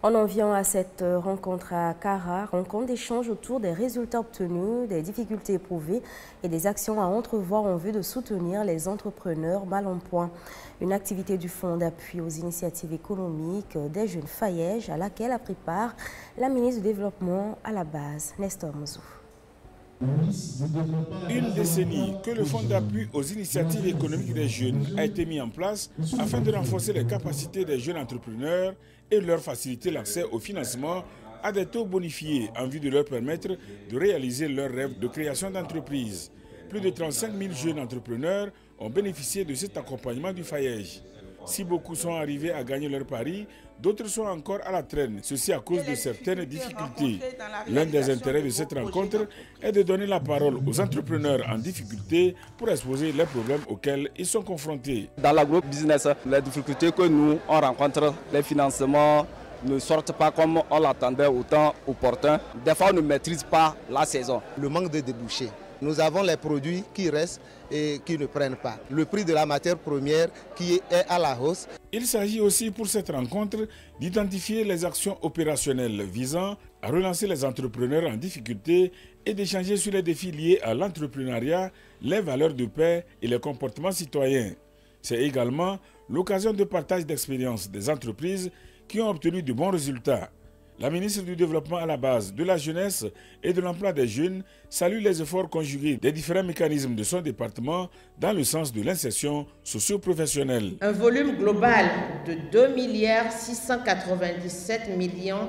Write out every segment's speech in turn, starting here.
On en vient à cette rencontre à Kara, rencontre d'échange autour des résultats obtenus, des difficultés éprouvées et des actions à entrevoir en vue de soutenir les entrepreneurs mal en point. Une activité du Fonds d'appui aux initiatives économiques des jeunes Fayèges à laquelle a pris part la ministre du Développement à la base, Nestor Mozou. Une décennie que le Fonds d'appui aux initiatives économiques des jeunes a été mis en place afin de renforcer les capacités des jeunes entrepreneurs et leur faciliter l'accès au financement à des taux bonifiés en vue de leur permettre de réaliser leurs rêves de création d'entreprise. Plus de 35 000 jeunes entrepreneurs ont bénéficié de cet accompagnement du Fayège. Si beaucoup sont arrivés à gagner leur pari, d'autres sont encore à la traîne, ceci à cause de certaines difficultés. L'un des intérêts de cette rencontre est de donner la parole aux entrepreneurs en difficulté pour exposer les problèmes auxquels ils sont confrontés. Dans l'agro-business, les difficultés que nous on rencontre, les financements ne sortent pas comme on l'attendait au temps opportun. Des fois, on ne maîtrise pas la saison. Le manque de débouchés. Nous avons les produits qui restent et qui ne prennent pas. Le prix de la matière première qui est à la hausse. Il s'agit aussi pour cette rencontre d'identifier les actions opérationnelles visant à relancer les entrepreneurs en difficulté et d'échanger sur les défis liés à l'entrepreneuriat, les valeurs de paix et les comportements citoyens. C'est également l'occasion de partage d'expériences des entreprises qui ont obtenu de bons résultats. La ministre du Développement à la base, de la jeunesse et de l'emploi des jeunes salue les efforts conjugués des différents mécanismes de son département dans le sens de l'insertion socio-professionnelle. Un volume global de 2 697 millions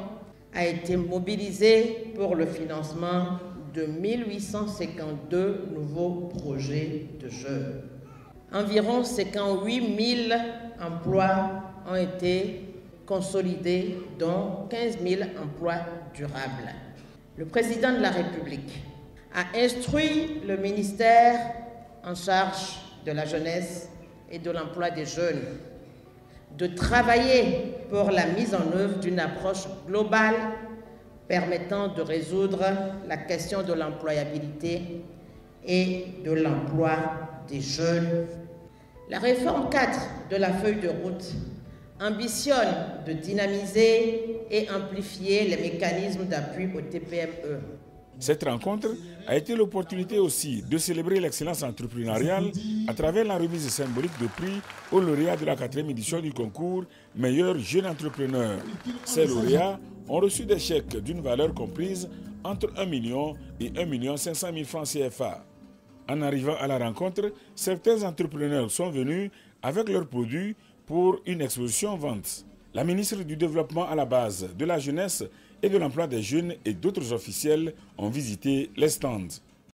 a été mobilisé pour le financement de 1852 nouveaux projets de jeunes. Environ 58 000 emplois ont été consolidés, dont 15 000 emplois durables. Le président de la République a instruit le ministère en charge de la jeunesse et de l'emploi des jeunes de travailler pour la mise en œuvre d'une approche globale permettant de résoudre la question de l'employabilité et de l'emploi des jeunes. La réforme 4 de la feuille de route ambitionne de dynamiser et amplifier les mécanismes d'appui aux TPME. Cette rencontre a été l'opportunité aussi de célébrer l'excellence entrepreneuriale à travers la remise symbolique de prix aux lauréats de la 4e édition du concours Meilleur jeune entrepreneur. Ces lauréats ont reçu des chèques d'une valeur comprise entre 1 million et 1 500 000 francs CFA. En arrivant à la rencontre, certains entrepreneurs sont venus avec leurs produits pour une exposition vente. La ministre du Développement à la base, de la jeunesse et de l'emploi des jeunes et d'autres officiels ont visité les stands.